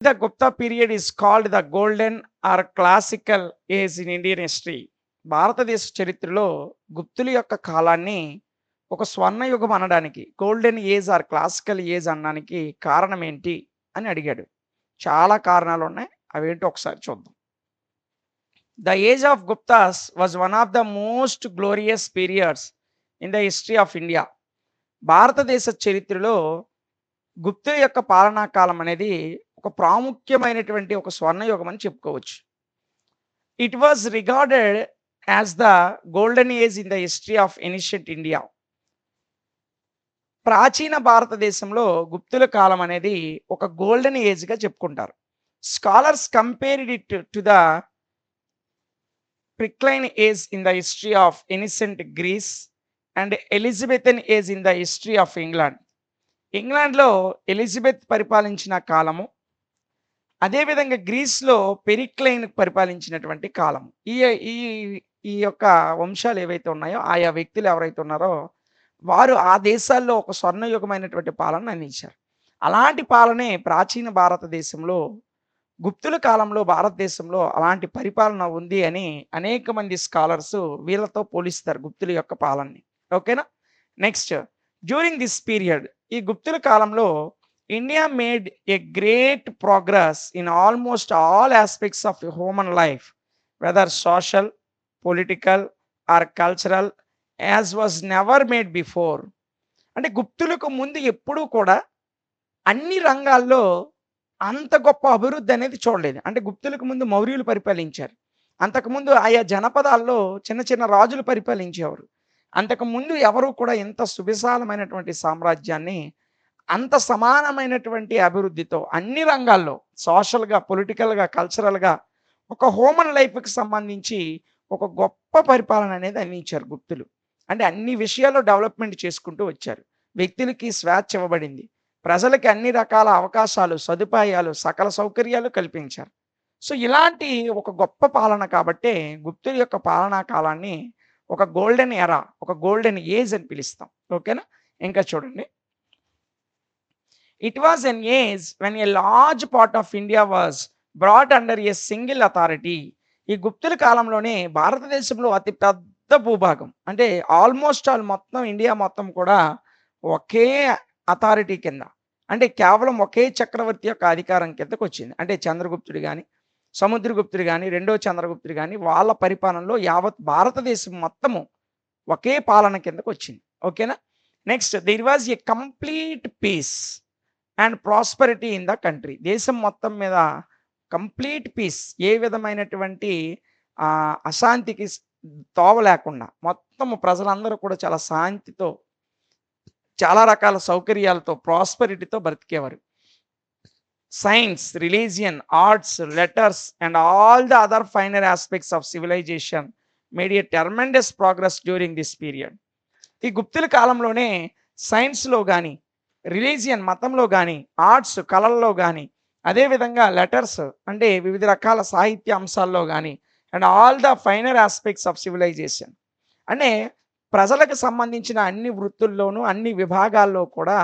The Gupta period is called the golden or classical age in Indian history. భారతదేశ చరిత్రలో గుప్తుల యొక్క కాలాన్ని ఒక స్వర్ణయుగం అనడానికి, golden age are classical age అనడానికి కారణం ఏంటి అని అడిగాడు. చాలా కారణాలున్నాయి. అవేంటో ఒకసారి చూద్దాం. The age of Guptas was one of the most glorious periods in the history of India. భారతదేశ చరిత్రలో గుప్తుల యొక్క పాలనా కాలం అనేది ఒక ప్రాముఖ్యమైనటువంటి ఒక స్వర్ణయుగం అని చెప్పుకోవచ్చు. It was regarded as the golden age in the history of ancient India. ప్రాచీన భారతదేశంలో గుప్తుల కాలం అనేది ఒక గోల్డెన్ ఏజ్గా చెప్పుకుంటారు. Scholars compared it to the Periclean age in the history of ancient Greece and Elizabethan age in the history of England. ఇంగ్లాండ్లో Elizabeth పరిపాలించిన కాలము, అదేవిధంగా గ్రీస్లో పెరిక్లైన్ పరిపాలించినటువంటి కాలం. ఈ ఈ ఈ యొక్క వంశాలు ఏవైతే ఉన్నాయో, ఆయా వ్యక్తులు ఎవరైతే ఉన్నారో వారు ఆ దేశాల్లో ఒక స్వర్ణయుగమైనటువంటి పాలన అందించారు. అలాంటి పాలనే ప్రాచీన భారతదేశంలో గుప్తుల కాలంలో భారతదేశంలో అలాంటి పరిపాలన ఉంది అని అనేక మంది స్కాలర్స్ వీళ్ళతో పోలిస్తారు గుప్తుల యొక్క పాలనని. ఓకేనా. నెక్స్ట్, డ్యూరింగ్ దిస్ పీరియడ్, ఈ గుప్తుల కాలంలో India made a great progress in almost all aspects of human life, whether social, political or cultural, as was never made before. అంటే గుప్తులకు ముందు ఎప్పుడూ కూడా అన్ని రంగాల్లో అంత గొప్ప అభివృద్ధి అనేది చూడలేదు. అంటే గుప్తులకు ముందు మౌర్యులు పరిపాలించారు. అంతకుముందు ఆయా జనపదాల్లో చిన్న చిన్న రాజులు పరిపాలించేవారు. అంతకుముందు ఎవరు కూడా ఇంత సువిశాలమైనటువంటి సామ్రాజ్యాన్ని అంత సమానమైనటువంటి అభివృద్ధితో అన్ని రంగాల్లో సోషల్‌గా, పొలిటికల్‌గా, కల్చరల్‌గా ఒక హ్యూమన్ లైఫ్‌కి సంబంధించి ఒక గొప్ప పరిపాలన అనేది అందించారు గుప్తులు. అంటే అన్ని విషయాల్లో డెవలప్‌మెంట్ చేసుకుంటూ వచ్చారు. వ్యక్తులకి స్వేచ్ఛ ఇవ్వబడింది. ప్రజలకి అన్ని రకాల అవకాశాలు, సదుపాయాలు, సకల సౌకర్యాలు కల్పించారు. సో, ఇలాంటి ఒక గొప్ప పాలన కాబట్టే గుప్తుల యొక్క పాలనా కాలాన్ని ఒక గోల్డెన్ ఎరా, ఒక గోల్డెన్ ఏజ్ అని పిలుస్తాం. ఓకేనా. ఇంకా చూడండి. It was an age when a large part of India was brought under a single authority. ఈ గుప్తుల కాలంలోనే భారతదేశంలో అతి పెద్ద భూభాగం, అంటే ఆల్మోస్ట్ ఆల్ మొత్తం ఇండియా మొత్తం కూడా ఒకే అథారిటీ కింద, అంటే కేవలం ఒకే చక్రవర్తి యొక్క అధికారం కిందకు వచ్చింది. అంటే చంద్రగుప్తుడు కానీ, సముద్రగుప్తుడు కానీ, రెండో చంద్రగుప్తుడు కానీ వాళ్ళ పరిపాలనలో యావత్ భారతదేశం మొత్తము ఒకే పాలన కిందకు వచ్చింది. ఓకేనా. Next, there was a complete peace and prosperity in the country. దేశం మొత్తం మీద కంప్లీట్ పీస్, ఏ విధమైనటువంటి అశాంతికి తోవ లేకుండా మొత్తము ప్రజలందరూ కూడా చాలా శాంతితో, చాలా రకాల సౌకర్యాలతో, ప్రాస్పరిటీతో బ్రతికేవారు. Science, religion, arts, letters and all the other finer aspects of civilization made a tremendous progress during this period. ఈ గుప్తుల కాలంలోనే సైన్స్‌లో గానీ, రిలీజియన్ మతంలో గానీ, ఆర్ట్స్ కళల్లో గానీ, అదేవిధంగా లెటర్స్ అంటే వివిధ రకాల సాహిత్య అంశాల్లో గానీ, and all the finer aspects of civilisation, అంటే ప్రజలకు సంబంధించిన అన్ని వృత్తుల్లోనూ, అన్ని విభాగాల్లో కూడా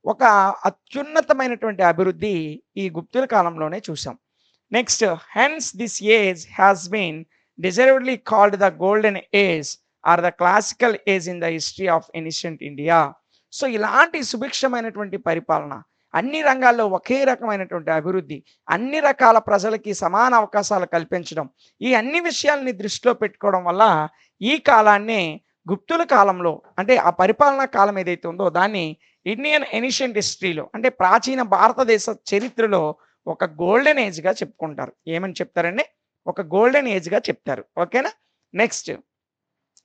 ఒక అత్యున్నతమైనటువంటి అభివృద్ధి ఈ గుప్తుల కాలంలోనే చూసాం. Next, hence this age has been deservedly called the golden age or the classical age in the history of ancient India. So, ఇలాంటి సుభిక్షమైనటువంటి పరిపాలన, అన్ని రంగాల్లో ఒకే రకమైనటువంటి అభివృద్ధి, అన్ని రకాల ప్రజలకి సమాన అవకాశాలు కల్పించడం, ఈ అన్ని విషయాల్ని దృష్టిలో పెట్టుకోవడం వల్ల ఈ కాలాన్నే గుప్తుల కాలంలో, అంటే ఆ పరిపాలనా కాలం ఏదైతే ఉందో దాన్ని ఇండియన్ ఏన్షియంట్ హిస్టరీలో, అంటే ప్రాచీన భారతదేశ చరిత్రలో ఒక గోల్డెన్ ఏజ్‌గా చెప్పుకుంటారు. ఏమని చెప్తారండి? ఒక గోల్డెన్ ఏజ్‌గా చెప్తారు. ఓకేనా. Next,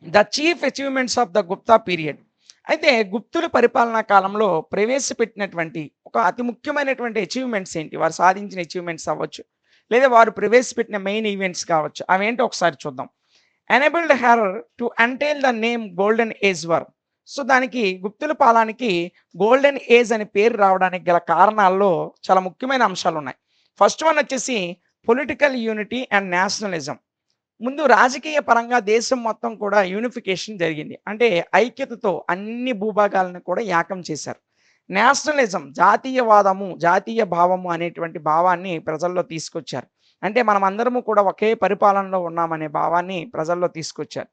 the chief achievements of the Gupta period. అయితే గుప్తుల పరిపాలనా కాలంలో ప్రవేశపెట్టినటువంటి ఒక అతి ముఖ్యమైనటువంటి అచీవ్‌మెంట్స్ ఏంటి? వారు సాధించిన అచీవ్‌మెంట్స్ అవ్వచ్చు, లేదా వారు ప్రవేశపెట్టిన మెయిన్ ఈవెంట్స్ కావచ్చు. అవేంటో ఒకసారి చూద్దాం. Enabled her to entitle the name golden age were. So, దానికి గుప్తుల పాలనకి గోల్డెన్ ఏజ్ అని పేరు రావడానికి గల కారణాల్లో చాలా ముఖ్యమైన అంశాలు ఉన్నాయి. ఫస్ట్ వన్ వచ్చేసి పొలిటికల్ యూనిటీ అండ్ నేషనలిజం. ముందు రాజకీయ పరంగా దేశం మొత్తం కూడా యూనిఫికేషన్ జరిగింది. అంటే ఐక్యతతో అన్ని భూభాగాలను కూడా ఏకం చేశారు. నేషనలిజం జాతీయవాదము, జాతీయ భావము అనేటువంటి భావాన్ని ప్రజల్లో తీసుకొచ్చారు. అంటే మనమందరము కూడా ఒకే పరిపాలనలో ఉన్నామనే భావాన్ని ప్రజల్లో తీసుకొచ్చారు.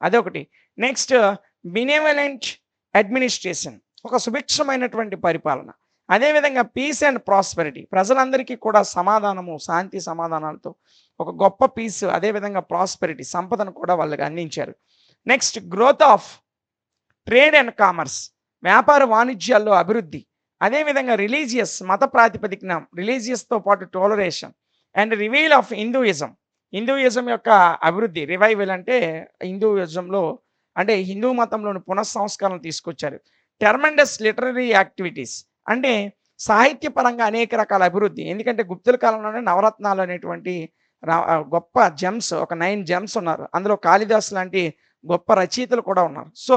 అదొకటి. నెక్స్ట్ బినేవలెంట్ అడ్మినిస్ట్రేషన్, ఒక సుభిక్షమైనటువంటి పరిపాలన. అదేవిధంగా పీస్ అండ్ ప్రాస్పెరిటీ, ప్రజలందరికీ కూడా సమాధానము, శాంతి సమాధానాలతో ఒక గొప్ప పీస్, అదేవిధంగా ప్రాస్పెరిటీ, సంపదను కూడా వాళ్ళకి అందించారు. Next growth of trade and commerce, వ్యాపార వాణిజ్యాల్లో అభివృద్ధి. అదేవిధంగా రిలీజియస్, మత ప్రాతిపదికన రిలీజియస్తో పాటు toleration and revival of Hinduism, Hinduism యొక్క అభివృద్ధి. రివైవల్ అంటే హిందూయిజంలో అంటే హిందూ మతంలోని పునఃసంస్కరణ తీసుకొచ్చారు. టెర్మెండస్ లిటరరీ యాక్టివిటీస్, అంటే సాహిత్యపరంగా అనేక రకాల అభివృద్ధి. ఎందుకంటే గుప్తుల కాలంలోనే నవరత్నాలు అనేటువంటి గొప్ప జెమ్స్, ఒక 9 జెమ్స్ ఉన్నారు. అందులో కాళిదాస్ లాంటి గొప్ప రచయితలు కూడా ఉన్నారు. సో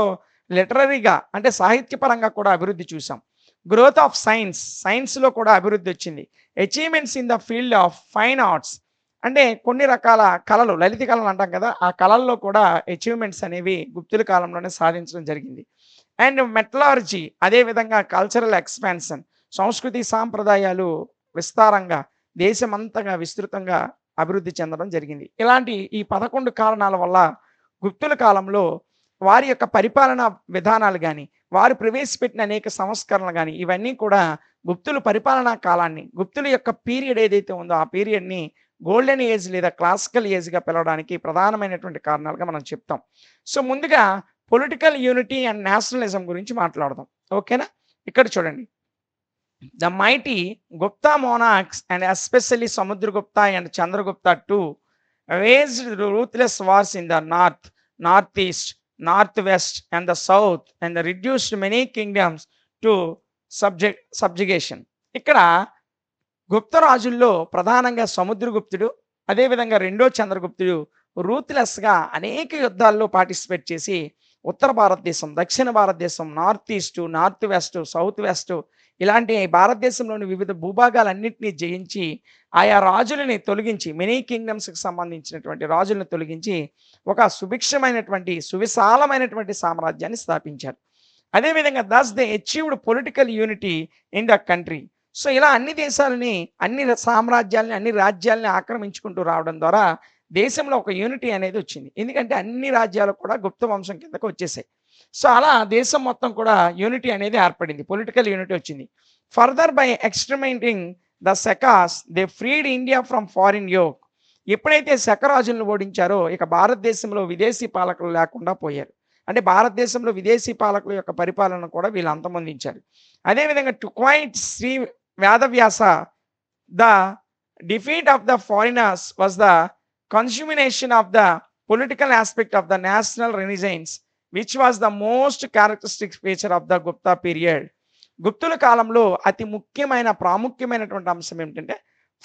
లిటరరీగా అంటే సాహిత్యపరంగా కూడా అభివృద్ధి చూసాం. గ్రోత్ ఆఫ్ సైన్స్, సైన్స్లో కూడా అభివృద్ధి వచ్చింది. Achievements in the field of fine arts, అంటే కొన్ని రకాల కళలు, లలిత కళలు అంటాం కదా, ఆ కళల్లో కూడా అచీవ్మెంట్స్ అనేవి గుప్తుల కాలంలోనే సాధించడం జరిగింది. అండ్ మెటలార్జీ, అదేవిధంగా కల్చరల్ ఎక్స్పాన్షన్, సంస్కృతి సాంప్రదాయాలు విస్తారంగా దేశమంతగా విస్తృతంగా అభివృద్ధి చెందడం జరిగింది. ఇలాంటి ఈ 11 కారణాల వల్ల గుప్తుల కాలంలో వారి యొక్క పరిపాలనా విధానాలు కానీ, వారు ప్రవేశపెట్టిన అనేక సంస్కరణలు కానీ, ఇవన్నీ కూడా గుప్తుల పరిపాలనా కాలాన్ని, గుప్తుల యొక్క పీరియడ్ ఏదైతే ఉందో ఆ పీరియడ్ని గోల్డెన్ ఏజ్ లేదా క్లాసికల్ ఏజ్గా పిలవడానికి ప్రధానమైనటువంటి కారణాలుగా మనం చెప్తాం. సో ముందుగా పొలిటికల్ యూనిటీ అండ్ నేషనలిజం గురించి మాట్లాడదాం. ఓకేనా? ఇక్కడ చూడండి. The mighty Gupta monarchs and especially Samudragupta and Chandragupta two waged ruthless wars in the north, northeast, northwest, and the south, and reduced many kingdoms to subjugation. ఇక్కడ గుప్త రాజుల్లో ప్రధానంగా సముద్రగుప్తుడు, అదేవిధంగా రెండో చంద్రగుప్తుడు రూత్లెస్గా అనేక యుద్ధాల్లో పార్టిసిపేట్ చేసి ఉత్తర భారతదేశం, దక్షిణ భారతదేశం, north east, north west, south west ఇలాంటి భారతదేశంలోని వివిధ భూభాగాలన్నింటినీ జయించి ఆయా రాజులని తొలగించి, మెనీ కింగ్డమ్స్కి సంబంధించినటువంటి రాజులను తొలగించి ఒక సుభిక్షమైనటువంటి సువిశాలమైనటువంటి సామ్రాజ్యాన్ని స్థాపించారు. అదేవిధంగా thus they achieved political unity in the country. So ఇలా అన్ని దేశాలని, అన్ని సామ్రాజ్యాలని, అన్ని రాజ్యాలని ఆక్రమించుకుంటూ రావడం ద్వారా దేశంలో ఒక యూనిటీ అనేది వచ్చింది. ఎందుకంటే అన్ని రాజ్యాలు కూడా గుప్త వంశం కిందకు వచ్చేసాయి. సో అలా దేశం మొత్తం కూడా యూనిటీ అనేది ఏర్పడింది, పొలిటికల్ యూనిటీ వచ్చింది. Further by exterminating the Sakas they freed India from foreign yoke. ఎప్పుడైతే శకరాజులను ఓడించారో ఇక భారతదేశంలో విదేశీ పాలకులు లేకుండా పోయారు. అంటే భారతదేశంలో విదేశీ పాలకుల యొక్క పరిపాలన కూడా వీళ్ళు అంతమొందించారు. అదేవిధంగా to quote Shri Vedavyasa the defeat of the foreigners was the consummation of the political aspect of the national renaissance which was the most characteristic feature of the Gupta period. గుప్తుల కాలంలో అతి ముఖ్యమైన ప్రాముఖ్యమైనటువంటి అంశం ఏమిటంటే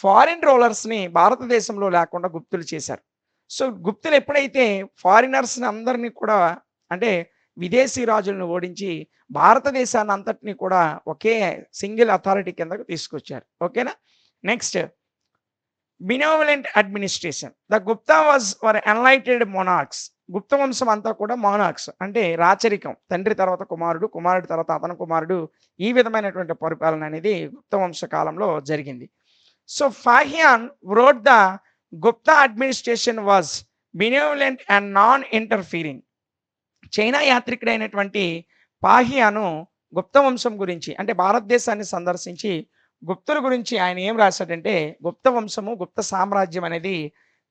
ఫారిన్ రూలర్స్ని భారతదేశంలో లేకుండా గుప్తులు చేశారు. సో గుప్తులు ఎప్పుడైతే ఫారినర్స్ని అందరినీ కూడా, అంటే విదేశీ రాజులను ఓడించి భారతదేశాన్ని అంతటినీ కూడా ఒకే సింగిల్ అథారిటీ కిందకు తీసుకొచ్చారు. ఓకేనా? Next benevolent administration. The Gupta were enlightened monarchs. Gupta వంశం అంతా కూడా మోనార్క్స్, అంటే రాచరికం, తండ్రి తర్వాత కుమారుడు, కుమారుడి తర్వాత అతని కుమారుడు, ఈ విధమైనటువంటి పరిపాలన అనేది గుప్త వంశ కాలంలో జరిగింది. So Fahien wrote the Gupta administration was benevolent and non interfering. China యాత్రికుడైనటువంటి పాహియాను గుప్త వంశం గురించి, అంటే భారతదేశాన్ని సందర్శించి గుప్తుల గురించి ఆయన ఏం రాశాడంటే, గుప్త వంశము, గుప్త సామ్రాజ్యం అనేది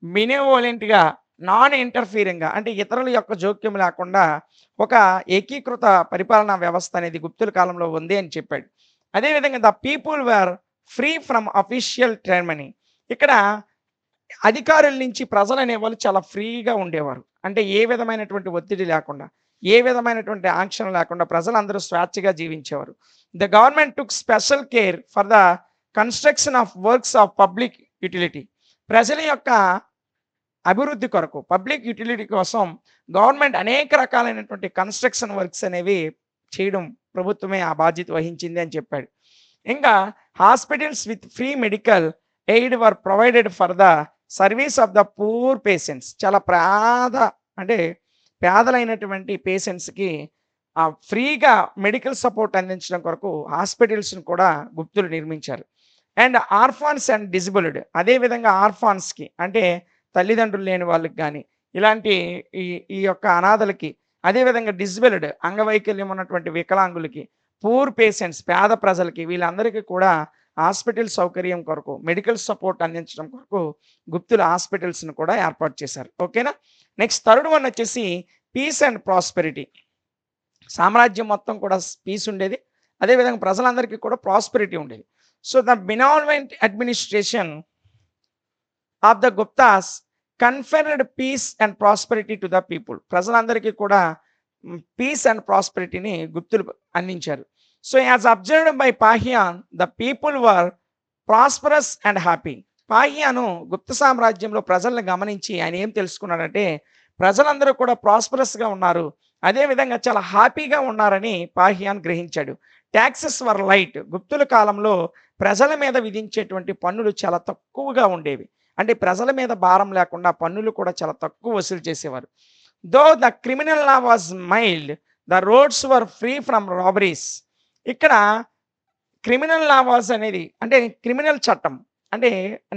బినోవలెంట్గా, నాన్ ఇంటర్ఫీరింగ్గా, అంటే ఇతరుల యొక్క జోక్యం లేకుండా ఒక ఏకీకృత పరిపాలనా వ్యవస్థ అనేది గుప్తుల కాలంలో ఉంది అని చెప్పాడు. అదేవిధంగా the people were free from official tyranny. ఇక్కడ అధికారుల నుంచి ప్రజలు అనేవాళ్ళు చాలా ఫ్రీగా ఉండేవారు. అంటే ఏ విధమైనటువంటి ఒత్తిడి లేకుండా, ఏ విధమైనటువంటి ఆంక్షలు లేకుండా ప్రజలందరూ స్వేచ్ఛగా జీవించేవారు. The government took special care for the construction of works of public utility. ప్రజల యొక్క అభివృద్ధి కొరకు, పబ్లిక్ యూటిలిటీ కోసం గవర్నమెంట్ అనేక రకాలైనటువంటి కన్స్ట్రక్షన్ వర్క్స్ అనేవి చేయడం ప్రభుత్వమే ఆ బాధ్యత వహించింది అని చెప్పాడు. ఇంకా hospitals with free medical aid were provided for the service of the poor patients. చాలా అంటే పేదలైనటువంటి పేషెంట్స్కి ఫ్రీగా మెడికల్ సపోర్ట్ అందించడం కొరకు హాస్పిటల్స్‌ని కూడా గుప్తులు నిర్మించారు. అండ్ ఆర్ఫాన్స్ అండ్ డిజబుల్డ్ అదేవిధంగా ఆర్ఫాన్స్‌కి అంటే తల్లిదండ్రులు లేని వాళ్ళకి గాని, ఇలాంటి ఈ ఈ యొక్క అనాథలకి, అదేవిధంగా డిజబుల్డ్ అంగవైకల్యం ఉన్నటువంటి వికలాంగులకి, పూర్ పేషెంట్స్ పేద ప్రజలకి వీళ్ళందరికీ కూడా హాస్పిటల్ సౌకర్యం కొరకు, మెడికల్ సపోర్ట్ అందించడం కొరకు గుప్తులు హాస్పిటల్స్‌ని కూడా ఏర్పాటు చేశారు. ఓకేనా? నెక్స్ట్ థర్డ్ వన్ వచ్చేసి పీస్ అండ్ ప్రాస్పెరిటీ. సామ్రాజ్యం మొత్తం కూడా పీస్ ఉండేది. అదేవిధంగా ప్రజలందరికీ కూడా ప్రాస్పెరిటీ ఉండేది. So, the benevolent administration of the Guptas conferred peace and prosperity to the people. ప్రజలందరికీ కూడా పీస్ అండ్ ప్రాస్పెరిటీని గుప్తులు అందించారు. So, as observed by Fahien the people were prosperous and happy. Fahien Gupta సామ్రాజ్యంలో ప్రజల్ని గమనించి ఆయన ఏం తెలుసుకున్నాడంటే, ప్రజలందరూ కూడా ప్రాస్పరస్‌గా ఉన్నారు. అదేవిధంగా చాలా హ్యాపీగా ఉన్నారని పాహియాన్ గ్రహించాడు. టాక్సెస్ వర్ లైట్. గుప్తుల కాలంలో ప్రజల మీద విధించేటువంటి పన్నులు చాలా తక్కువగా ఉండేవి. అంటే ప్రజల మీద భారం లేకుండా పన్నులు కూడా చాలా తక్కువ వసూలు చేసేవారు. Though the criminal law was mild, the roads were free from robberies. ఇక్కడ క్రిమినల్ లా వాజ్ అనేది అంటే క్రిమినల్ చట్టం అంటే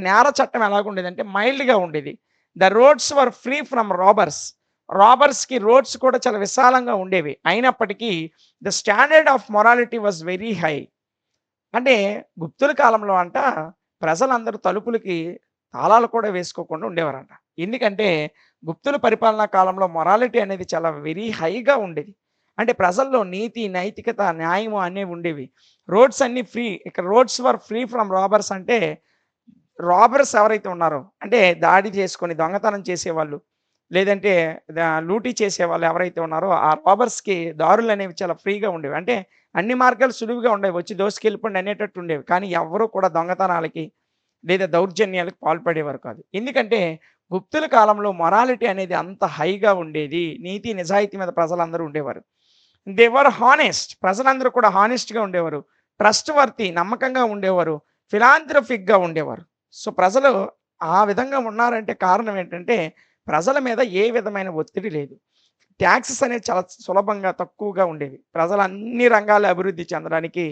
నేర చట్టం ఎలాగుండేదంటే మైల్డ్‌గా ఉండేది. The roads were free from robbers. రాబర్స్‌కి రోడ్స్ కూడా చాలా విశాలంగా ఉండేవి. అయినప్పటికీ the standard of morality was very high. అంటే గుప్తుల కాలంలో అంట ప్రజలందరూ తలుపులకి తాళాలు కూడా వేసుకోకుండా ఉండేవారంట. ఎందుకంటే గుప్తుల పరిపాలనా కాలంలో మొరాలిటీ అనేది చాలా వెరీ హైగా ఉండేది. అంటే ప్రజల్లో నీతి, నైతికత, న్యాయము అనేవి ఉండేవి. రోడ్స్ అన్నీ ఫ్రీ. ఇక్కడ roads were free from robbers అంటే రాబర్స్ ఎవరైతే ఉన్నారో అంటే దాడి చేసుకొని దొంగతనం చేసేవాళ్ళు, లేదంటే లూటీ చేసేవాళ్ళు ఎవరైతే ఉన్నారో ఆ రాబర్స్‌కి దారులనేవి చాలా ఫ్రీగా ఉండేవి. అంటే అన్ని మార్గాలు సులువుగా ఉండేవి. వచ్చి దోసుకెళ్ళిపోండి అనేటట్టు ఉండేవి. కానీ ఎవ్వరూ కూడా దొంగతనాలకి లేదా దౌర్జన్యాలకు పాల్పడేవారు కాదు. ఎందుకంటే గుప్తుల కాలంలో మొరాలిటీ అనేది అంత హైగా ఉండేది. నీతి, నిజాయితీ మీద ప్రజలందరూ ఉండేవారు. They were honest. ప్రజలందరూ కూడా హానెస్ట్‌గా ఉండేవారు. ట్రస్ట్‌వర్తీ నమ్మకంగా ఉండేవారు. ఫిలాంథ్రఫిక్‌గా ఉండేవారు. సో, ప్రజలు ఆ విధంగా ఉన్నారంటే కారణం ఏంటంటే ప్రజల మీద ఏ విధమైన ఒత్తిడి లేదు. టాక్సెస్ అనేవి చాలా సులభంగా, తక్కువగా ఉండేవి. ప్రజలు అన్ని రంగాల్లో అభివృద్ధి చెందడానికి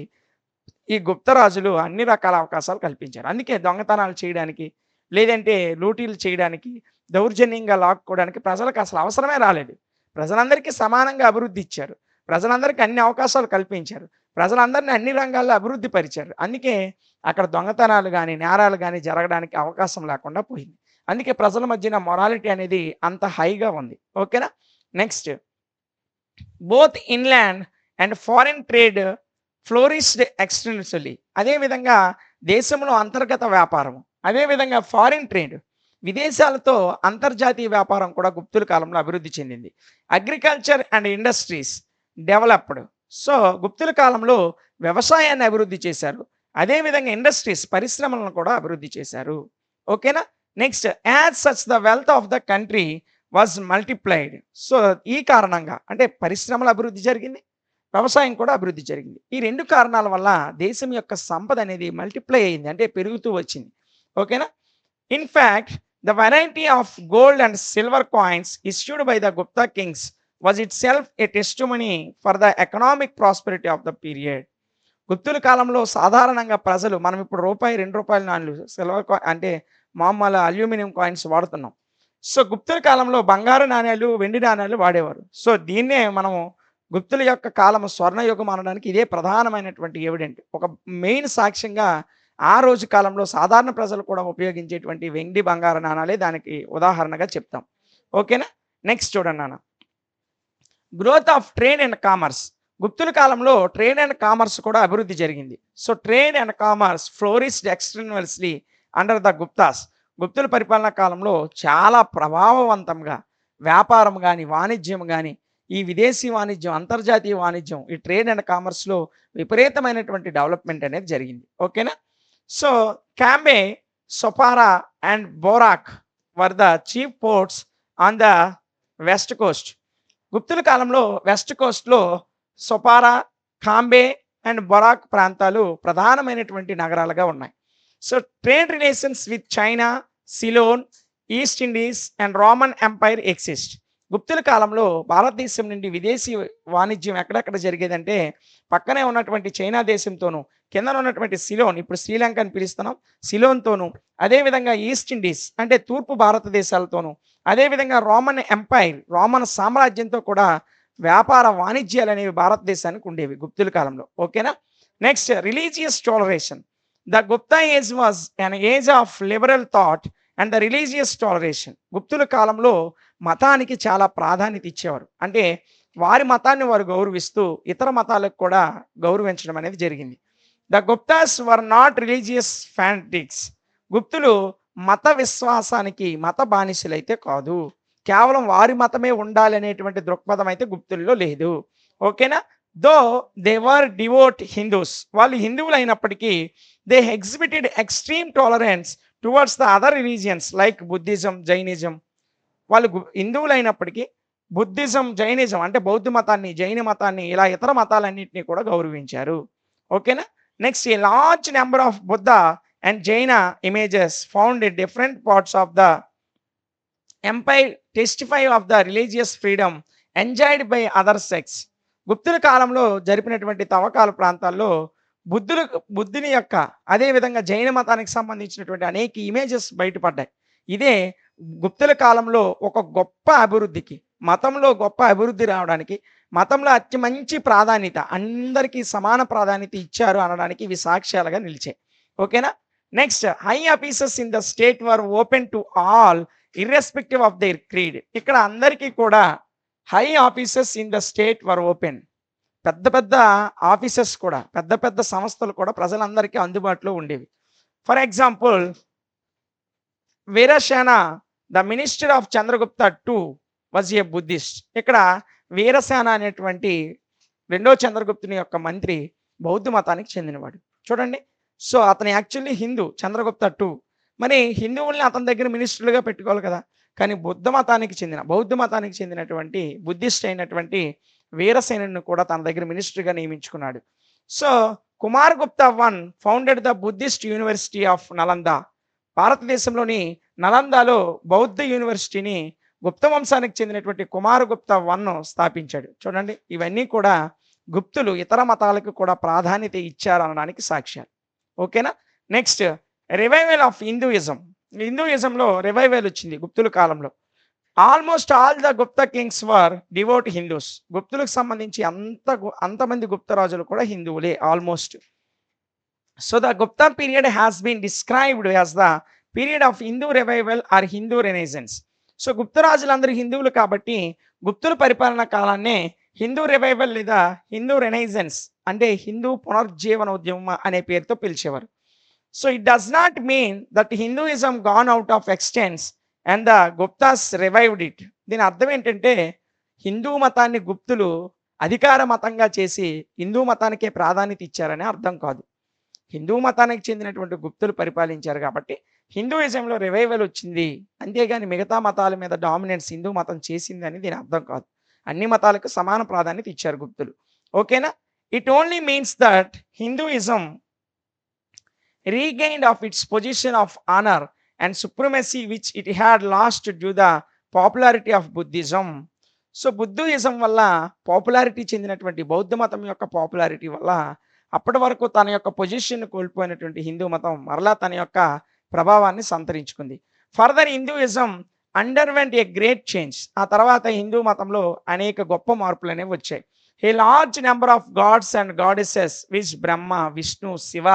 ఈ గుప్త రాజులు అన్ని రకాల అవకాశాలు కల్పించారు. అందుకే దొంగతనాలు చేయడానికి, లేదంటే లూటీలు చేయడానికి, దౌర్జన్యంగా లాక్కోవడానికి ప్రజలకు అసలు అవసరమే రాలేదు. ప్రజలందరికీ సమానంగా అభివృద్ధి ఇచ్చారు. ప్రజలందరికీ అన్ని అవకాశాలు కల్పించారు. ప్రజలందరిని అన్ని రంగాల్లో అభివృద్ధి పరిచారు. అందుకే అక్కడ దొంగతనాలు గాని, నేరాలు గాని జరగడానికి అవకాశం లేకుండా పోయింది. అందుకే ప్రజల మధ్యన మొరాలిటీ అనేది అంత హైగా ఉంది. ఓకేనా? Next both inland and foreign trade flourished extensively. అదేవిధంగా దేశంలో అంతర్గత వ్యాపారం, అదేవిధంగా ఫారిన్ ట్రేడ్ విదేశాలతో అంతర్జాతీయ వ్యాపారం కూడా గుప్తుల కాలంలో అభివృద్ధి చెందింది. Agriculture and industries developed. So, గుప్తుల కాలంలో వ్యవసాయాన్ని అభివృద్ధి చేశారు. అదేవిధంగా ఇండస్ట్రీస్ పరిశ్రమలను కూడా అభివృద్ధి చేశారు. ఓకేనా? Next as such the wealth of the country was multiplied. So, ఈ కారణంగా అంటే పరిశ్రమల అభివృద్ధి జరిగింది. వ్యవసాయం కూడా అభివృద్ధి జరిగింది. ఈ 2 కారణాల వల్ల దేశం యొక్క సంపద అనేది మల్టిప్లై అయింది. అంటే పెరుగుతూ వచ్చింది. ఓకేనా? In fact the variety of gold and silver coins issued by the Gupta kings was itself a testimony for the economic prosperity of the period. గుప్తుల కాలంలో సాధారణంగా ప్రజలు మనం ఇప్పుడు రూపాయి, రూ. 2 నాణేలు సిల్వర్ అంటే మామూలు అల్యూమినియం కాయిన్స్ వాడుతున్నాం. సో, గుప్తుల కాలంలో బంగారు నాణేలు, వెండి నాణేలు వాడేవారు. సో, దీన్నే మనము గుప్తుల యొక్క కాలం స్వర్ణయుగం అనడానికి ఇదే ప్రధానమైనటువంటి ఎవిడెంట్. ఒక మెయిన్ సాక్ష్యంగా ఆ రోజు కాలంలో సాధారణ ప్రజలు కూడా ఉపయోగించేటువంటి వెండి, బంగారు నాణాలే దానికి ఉదాహరణగా చెప్తాం. ఓకేనా? నెక్స్ట్ చూడండి నాన్న. Growth of trade and commerce. గుప్తుల కాలంలో ట్రేడ్ అండ్ కామర్స్ కూడా అభివృద్ధి జరిగింది. So, trade and commerce flourished extensively under the Guptas. గుప్తుల పరిపాలనా కాలంలో చాలా ప్రభావవంతంగా వ్యాపారం గాని, వాణిజ్యం గాని, ఈ విదేశీ వాణిజ్యం, అంతర్జాతీయ వాణిజ్యం, ఈ ట్రేడ్ అండ్ కామర్స్‌లో విపరీతమైనటువంటి డెవలప్‌మెంట్ అనేది జరిగింది. ఓకేనా? So, Cambay, Sopara and Broach were the chief ports on the west coast. గుప్తుల కాలంలో వెస్ట్ కోస్ట్‌లో సొపారా, కాంబే అండ్ బొరాక్ ప్రాంతాలు ప్రధానమైనటువంటి నగరాలుగా ఉన్నాయి. So, trade relations with China, Ceylon, East Indies and Roman empire exist. గుప్తుల కాలంలో భారతదేశం నుండి విదేశీ వాణిజ్యం ఎక్కడెక్కడ జరిగేదంటే, పక్కనే ఉన్నటువంటి చైనా దేశంతోనూ, కిందన ఉన్నటువంటి సిలోన్ ఇప్పుడు శ్రీలంక అని పిలుస్తున్నాం. సిలోన్‌తోనూ, అదేవిధంగా ఈస్ట్ ఇండీస్ అంటే తూర్పు భారతదేశాలతోనూ, అదేవిధంగా రోమన్ ఎంపైర్ రోమన్ సామ్రాజ్యంతో కూడా వ్యాపార వాణిజ్యాలనేవి భారతదేశానికి ఉండేవి గుప్తుల కాలంలో. ఓకేనా? Next religious toleration. The Gupta age was an age of liberal thought and the religious toleration. గుప్తుల కాలంలో మతానికి చాలా ప్రాధాన్యత ఇచ్చేవారు. అంటే వారి మతాన్ని వారు గౌరవిస్తూ ఇతర మతాలకు కూడా గౌరవించడం అనేది జరిగింది. The Guptas were not religious fanatics. గుప్తులు మత విశ్వాసానికి మత బానిసలైతే కాదు. కేవలం వారి మతమే ఉండాలనేటువంటి దృక్పథం అయితే గుప్తుల్లో లేదు. ఓకేనా? Though they were devout Hindus. వాళ్ళు హిందువులైనప్పటికీ they exhibited extreme tolerance towards the other religions like Buddhism, Jainism. వాళ్ళు హిందువులైనప్పటికీ బుద్ధిజం, జైనిజం అంటే బౌద్ధ మతాన్ని, జైన మతాన్ని ఇలా ఇతర మతాలన్నిటిని కూడా గౌరవించారు. ఓకేనా? Next a large number of Buddha and Jaina images found in different parts of the empire testify of the religious freedom enjoyed by other sects. గుప్తుల కాలంలో జరిపినటువంటి తవ్వకాల ప్రాంతాల్లో బుద్ధుని యొక్క అదేవిధంగా జైన మతానికి సంబంధించినటువంటి అనేక ఇమేజెస్ బయటపడ్డాయి. ఇదే గుప్తుల కాలంలో ఒక గొప్ప అభివృద్ధికి, మతంలో గొప్ప అభివృద్ధి రావడానికి, మతంలో అతి మంచి ప్రాధాన్యత అందరికీ సమాన ప్రాధాన్యత ఇచ్చారు అనడానికి ఇవి సాక్ష్యాలుగా నిలిచాయి. ఓకేనా? Next high officers in the state were open to all irrespective of their creed. ఇక్కడ అందరికీ కూడా high officers in the state were open. పెద్ద పెద్ద ఆఫీసర్స్ కూడా, పెద్ద పెద్ద సంస్థలు కూడా ప్రజలందరికీ అందుబాటులో ఉండేవి. For example Virasena the minister of Chandragupta II was a Buddhist. ఇక్కడ వీరసేన అనేటువంటి రెండో చంద్రగుప్తుని యొక్క మంత్రి బౌద్ధ మతానికి చెందినవాడు. చూడండి, సో అతను యాక్చువల్లీ హిందూ, చంద్రగుప్త II. మరి హిందువుల్ని అతని దగ్గర మినిస్టర్లుగా పెట్టుకోవాలి కదా. కానీ బౌద్ధ మతానికి చెందినటువంటి బుద్ధిస్ట్ అయినటువంటి వీరసేనుని కూడా తన దగ్గర మినిస్టర్గా నియమించుకున్నాడు. So Kumaragupta I founded the Buddhist university of Nalanda. భారతదేశంలోని నలందాలో బౌద్ధ యూనివర్సిటీని గుప్త వంశానికి చెందినటువంటి కుమారగుప్త I స్థాపించాడు. చూడండి, ఇవన్నీ కూడా గుప్తులు ఇతర మతాలకు కూడా ప్రాధాన్యత ఇచ్చారనడానికి సాక్ష్యాలు. ఓకేనా? Next revival of Hinduism. హిందూయిజంలో రివైవల్ వచ్చింది గుప్తుల కాలంలో. Almost all the Gupta kings were devout Hindus. గుప్తులకు సంబంధించి అంతమంది గుప్త రాజులు కూడా హిందువులే almost. So the Gupta period has been described as the period of Hindu revival or Hindu renaissance. సో గుప్త రాజులందరూ హిందువులు కాబట్టి గుప్తుల పరిపాలన కాలాన్నే హిందూ రివైవల్ లేదా హిందూ రెనైజెన్స్ అంటే హిందూ పునర్జీవన ఉద్యమం అనే పేరుతో పిలిచేవారు. So it does not mean that Hinduism gone out of existence and the Guptas revived it. దీని అర్థం ఏంటంటే హిందూ మతాన్ని గుప్తులు అధికార మతంగా చేసి హిందూ మతానికే ప్రాధాన్యత ఇచ్చారనే అర్థం కాదు. హిందూ మతానికి చెందినటువంటి గుప్తులు పరిపాలించారు కాబట్టి హిందూయిజంలో రివైవల్ వచ్చింది, అంతేగాని మిగతా మతాల మీద డామినెన్స్ హిందూ మతం చేసింది అని దీని అర్థం కాదు. అన్ని మతాలకు సమాన ప్రాధాన్యత ఇచ్చారు గుప్తులు. ఓకేనా? It only means that Hinduism regained of its position of honor and supremacy which it had lost due the popularity of Buddhism. So Buddhism వల్ల పాపులారిటీ చెందినటువంటి బౌద్ధ మతం యొక్క పాపులారిటీ వల్ల అప్పటి వరకు తన యొక్క పొజిషన్ కోల్పోయినటువంటి హిందూ మతం మరలా తన యొక్క ప్రభావాన్ని సంతరించుకుంది. Further Hinduism underwent a great change. ఆ తర్వాత హిందూ మతంలో అనేక గొప్ప మార్పులు అనేవి వచ్చాయి. A large number of gods and goddesses which Brahma, Vishnu, Shiva,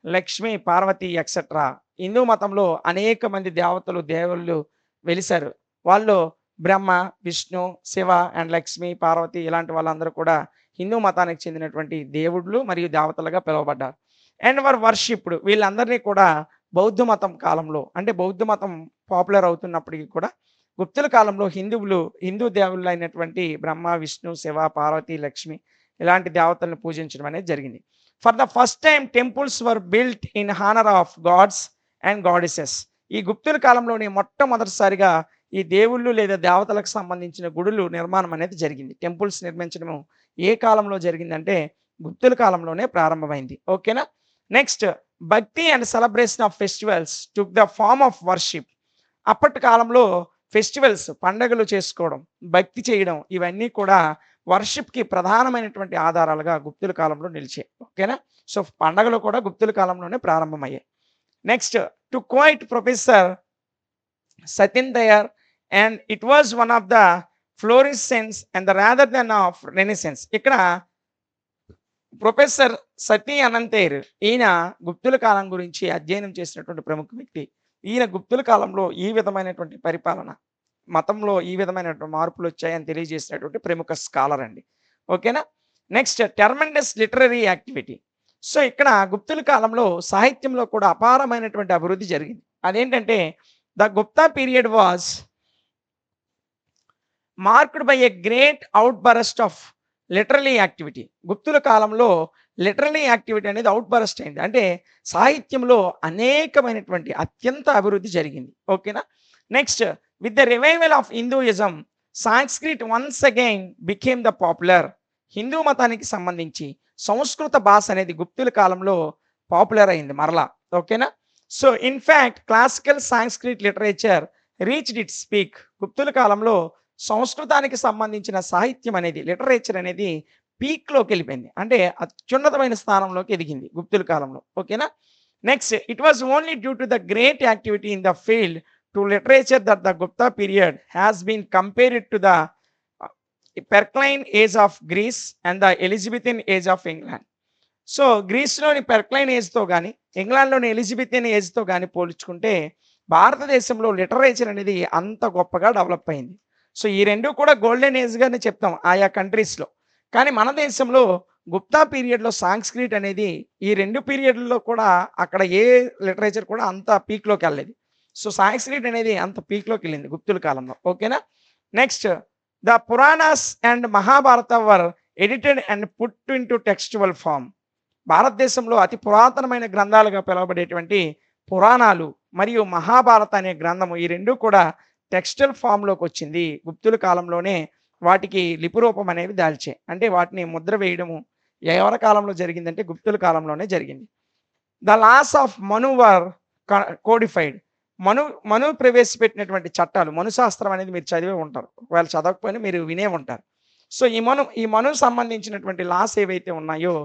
Lakshmi, Parvati etcetera. Hindu మతంలో అనేక మంది దేవతలు, దేవుళ్ళు వెలిశారు. వాళ్ళు బ్రహ్మ, విష్ణు, శివ అండ్ లక్ష్మి, పార్వతి ఇలాంటి వాళ్ళందరూ కూడా హిందూ మతానికి చెందినటువంటి దేవుళ్ళు మరియు దేవతలుగా పిలువబడ్డారు. And were worshipped. వీళ్ళందరినీ కూడా బౌద్ధ మతం కాలంలో అంటే బౌద్ధ మతం పాపులర్ అవుతున్నప్పటికీ కూడా గుప్తుల కాలంలో హిందూ దేవుళ్ళు అయినటువంటి బ్రహ్మ, విష్ణు, శివ, పార్వతి, లక్ష్మి ఇలాంటి దేవతలను పూజించడం అనేది జరిగింది. For the first time temples were built in honour of gods and goddesses. ఈ గుప్తుల కాలంలోనే మొట్టమొదటిసారిగా ఈ దేవుళ్ళు లేదా దేవతలకు సంబంధించిన గుడులు నిర్మాణం అనేది జరిగింది. టెంపుల్స్ నిర్మించడం ఏ కాలంలో జరిగిందంటే గుప్తుల కాలంలోనే ప్రారంభమైంది. ఓకేనా? Next bhakti and celebration of festivals took the form of worship. అప్పటి కాలంలో ఫెస్టివల్స్ పండగలు చేసుకోవడం, భక్తి చేయడం ఇవన్నీ కూడా వర్షిప్‌కి ప్రధానమైనటువంటి ఆధారాలుగా గుప్తుల కాలంలో నిలిచాయి. ఓకేనా? సో, పండగలు కూడా గుప్తుల కాలంలోనే ప్రారంభమయ్యాయి. నెక్స్ట్ టు క్వైట్ ప్రొఫెసర్ సతిన్ దయార్ and it was one of the florescence and the rather then of renaissance. ఇక్కడ ప్రొఫెసర్ సతీ అనంతేర్ ఈయన గుప్తుల కాలం గురించి అధ్యయనం చేసినటువంటి ప్రముఖ వ్యక్తి. ఈయన గుప్తుల కాలంలో ఈ విధమైనటువంటి పరిపాలన, మతంలో ఈ విధమైనటువంటి మార్పులొచ్చాయని తెలియజేసినటువంటి ప్రముఖ స్కాలర్ అండి. ఓకేనా? Next tremendous literary activity. So, ఇక్కడ గుప్తుల కాలంలో సాహిత్యంలో కూడా అపారమైనటువంటి అభివృద్ధి జరిగింది. అదేంటంటే the Gupta period was marked by a great outburst of literary activity. గుప్తుల కాలంలో లిటరరీ యాక్టివిటీ అనేది అవుట్ బరస్ట్ అయింది. అంటే సాహిత్యంలో అనేకమైనటువంటి అత్యంత అభివృద్ధి జరిగింది. ఓకేనా? Next with the revival of Hinduism Sanskrit once again became the popular. హిందూ మతానికి సంబంధించి సంస్కృత భాష అనేది గుప్తుల కాలంలో పాపులర్ అయింది మరలా. ఓకేనా? So in fact classical Sanskrit literature reached its peak. గుప్తుల కాలంలో సంస్కృతానికి సంబంధించిన సాహిత్యం అనేది లిటరేచర్ అనేది పీక్‌లోకి వెళ్ళిపోయింది. అంటే అత్యున్నతమైన స్థానంలోకి ఎదిగింది గుప్తుల కాలంలో. ఓకేనా? Next it was only due to the great activity in the field to literature that the Gupta period has been compared to the Periclean age of Greece and the Elizabethan age of England. So, గ్రీస్‌లోని Periclean ఏజ్‌తో గాని, ఇంగ్లాండ్‌లోని ఎలిజబెథియన్ ఏజ్‌తో గాని పోల్చుకుంటే భారతదేశంలో literature అనేది అంత గొప్పగా డెవలప్ అయింది. సో, ఈ 2 కూడా గోల్డెన్ ఏజ్ గానే చెప్తాం ఆయా కంట్రీస్‌లో. కానీ మన దేశంలో గుప్తా పీరియడ్‌లో సాంస్క్రిట్ అనేది ఈ 2 పీరియడ్‌లలో కూడా అక్కడ ఏ లిటరేచర్ కూడా అంత పీక్‌లోకెళ్ళలేదు. సో, సాంస్క్రిట్ అనేది అంత పీక్‌లోకెళ్ళింది గుప్తుల కాలంలో. ఓకేనా? Next the Puranas and Mahabharata were edited and put into textual form. భారతదేశంలో అతి పురాతనమైన గ్రంథాలుగా పిలువబడేటువంటి పురాణాలు మరియు మహాభారత అనే గ్రంథము ఈ 2 కూడా టెక్స్టైల్ ఫామ్‌లోకి వచ్చింది. గుప్తుల కాలంలోనే వాటికి లిపి రూపం అనేవి దాల్చాయి. అంటే వాటిని ముద్ర వేయడము ఎవరి కాలంలో జరిగిందంటే గుప్తుల కాలంలోనే జరిగింది. The laws of Manu were codified. Manu ప్రవేశపెట్టినటువంటి చట్టాలు, మను శాస్త్రం అనేది మీరు చదివే ఉంటారు. ఒకవేళ చదవకపోయినా మీరు వినే ఉంటారు. సో, ఈ మనుకు సంబంధించినటువంటి లాస్ ఏవైతే ఉన్నాయో,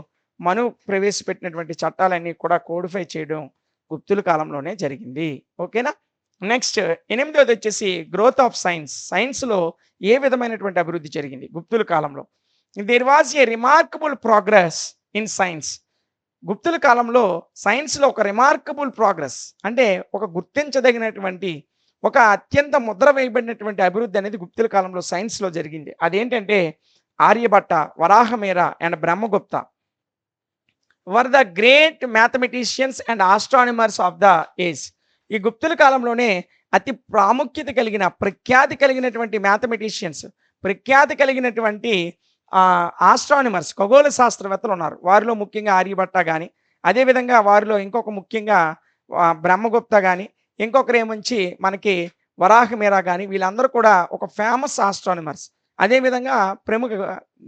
మను ప్రవేశపెట్టినటువంటి చట్టాలన్నీ కూడా కోడిఫై చేయడం గుప్తుల కాలంలోనే జరిగింది. ఓకేనా? నెక్స్ట్ 8వది వచ్చేసి గ్రోత్ ఆఫ్ సైన్స్. సైన్స్‌లో ఏ విధమైనటువంటి అభివృద్ధి జరిగింది గుప్తుల కాలంలో. There was a remarkable progress in science. గుప్తుల కాలంలో సైన్స్‌లో ఒక రిమార్కబుల్ ప్రోగ్రెస్ అంటే ఒక గుర్తించదగినటువంటి ఒక అత్యంత ముద్ర వేయబడినటువంటి అభివృద్ధి అనేది గుప్తుల కాలంలో సైన్స్‌లో జరిగింది. అదేంటంటే Aryabhata, Varahamihira and Brahmagupta were the great mathematicians and astronomers of the age. ఈ గుప్తుల కాలంలోనే అతి ప్రాముఖ్యత కలిగిన, ప్రఖ్యాతి కలిగినటువంటి మ్యాథమెటిషియన్స్, ప్రఖ్యాతి కలిగినటువంటి ఆస్ట్రానమర్స్ ఖగోళ శాస్త్రవేత్తలు ఉన్నారు. వారిలో ముఖ్యంగా ఆర్యభట్ట గాని, అదేవిధంగా వారిలో ఇంకొక ముఖ్యంగా బ్రహ్మగుప్త గాని, ఇంకొకరేమొచ్చి మనకి వరాహమిహిర గాని వీళ్ళందరూ కూడా ఒక ఫేమస్ ఆస్ట్రానమర్స్. అదేవిధంగా ప్రముఖ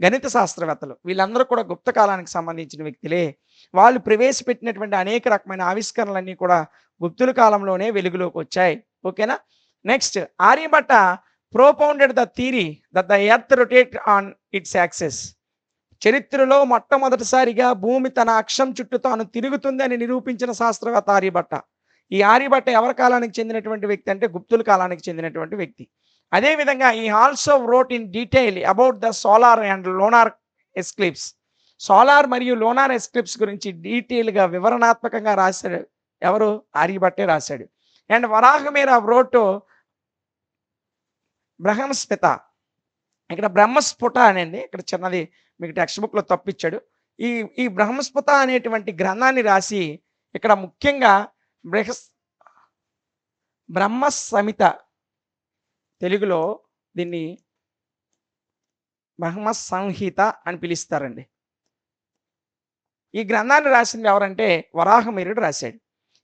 గణిత శాస్త్రవేత్తలు వీళ్ళందరూ కూడా గుప్త కాలానికి సంబంధించిన వ్యక్తులే. వాళ్ళు ప్రవేశపెట్టినటువంటి అనేక రకమైన ఆవిష్కరణలన్నీ కూడా గుప్తుల కాలంలోనే వెలుగులోకి వచ్చాయి. ఓకేనా? Next Aryabhata propounded the theory that the earth rotate on its axis. చరిత్రలో మొట్టమొదటిసారిగా భూమి తన అక్షం చుట్టూ తాను తిరుగుతుంది అని నిరూపించిన శాస్త్రవేత్త ఆర్యభట్ట. ఈ ఆర్యభట్ట ఎవరి కాలానికి చెందినటువంటి వ్యక్తి అంటే గుప్తుల కాలానికి చెందినటువంటి వ్యక్తి. అదేవిధంగా ఈ also wrote in detail about the solar and lunar eclipse. Solar మరియు లోనార్ ఎస్క్లిప్స్ గురించి డీటెయిల్‌గా వివరణాత్మకంగా రాశాడు ఎవరు? ఆర్యభట్టే రాశాడు. And Varahamihira wrote Brahmasphuta. ఇక్కడ బ్రహ్మస్ఫుట అనేది ఇక్కడ చిన్నది మీకు టెక్స్ట్ బుక్‌లో తప్పిచ్చాడు. ఈ ఈ బ్రహ్మస్ఫుట అనేటువంటి గ్రంథాన్ని రాసి ఇక్కడ ముఖ్యంగా బ్రహ్మ సంహిత, తెలుగులో దీన్ని బ్రహ్మ సంహిత అని పిలుస్తారండి. ఈ గ్రంథాన్ని రాసింది ఎవరంటే వరాహమిహిరుడు రాశాడు.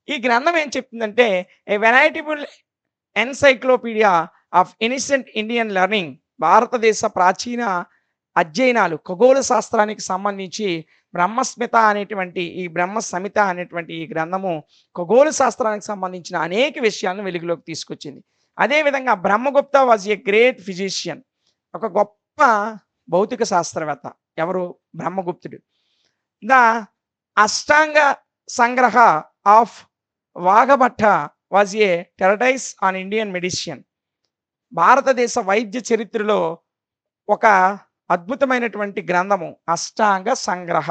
ఈ గ్రంథం ఏం చెప్తుందంటే ఏ వెరైటబుల్ ఎన్సైక్లోపీడియా ఆఫ్ ఇన్సెంట్ ఇండియన్ లెర్నింగ్. భారతదేశ ప్రాచీన అధ్యయనాలు ఖగోళ శాస్త్రానికి సంబంధించి బ్రహ్మస్మిత అనేటువంటి ఈ బ్రహ్మ సంహిత అనేటువంటి ఈ గ్రంథము ఖగోళ శాస్త్రానికి సంబంధించిన అనేక విషయాలను వెలుగులోకి తీసుకొచ్చింది. అదేవిధంగా Brahmagupta was a great physician. ఒక గొప్ప భౌతిక శాస్త్రవేత్త. ఎవరు? బ్రహ్మగుప్తుడు. The Ashtanga Sangraha of Vagbhata was a treatise on Indian medicine. భారతదేశ వైద్య చరిత్రలో ఒక అద్భుతమైనటువంటి గ్రంథము అష్టాంగ సంగ్రహ.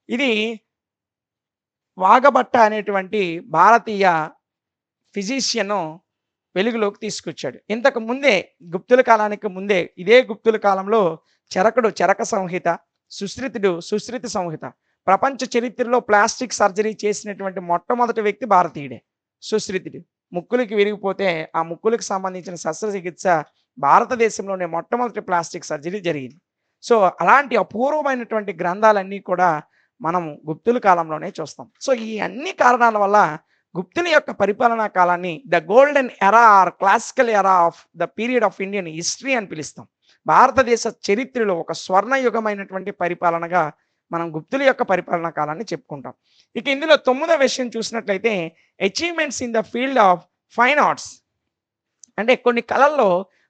ఇది వాఘభట్ట అనేటువంటి భారతీయ ఫిజిషియన్ వెలుగులోకి తీసుకొచ్చాడు. ఇంతకు ముందే గుప్తుల కాలానికి ముందే ఇదే గుప్తుల కాలంలో చరకుడు చరక సంహిత, సుశ్రుతుడు సుశ్రుతి సంహిత. ప్రపంచ చరిత్రలో ప్లాస్టిక్ సర్జరీ చేసినటువంటి మొట్టమొదటి వ్యక్తి భారతీయుడే సుశ్రుతుడు. ముక్కులకి విరిగిపోతే ఆ ముక్కులకు సంబంధించిన శస్త్రచికిత్స భారతదేశంలోనే మొట్టమొదటి ప్లాస్టిక్ సర్జరీ జరిగింది. సో అలాంటి అపూర్వమైనటువంటి గ్రంథాలన్నీ కూడా మనము గుప్తుల కాలంలోనే చూస్తాం. సో ఈ అన్ని కారణాల వల్ల గుప్తుల యొక్క పరిపాలనా కాలాన్ని the golden era or classical era of the period of Indian history అని పిలుస్తాం. భారతదేశ చరిత్రలో ఒక స్వర్ణయుగమైనటువంటి పరిపాలనగా మనం గుప్తుల యొక్క పరిపాలనా కాలాన్ని చెప్పుకుంటాం. ఇక ఇందులో 9వ విషయం చూసినట్లయితే achievements in the field of fine arts. అంటే కొన్ని కళల్లో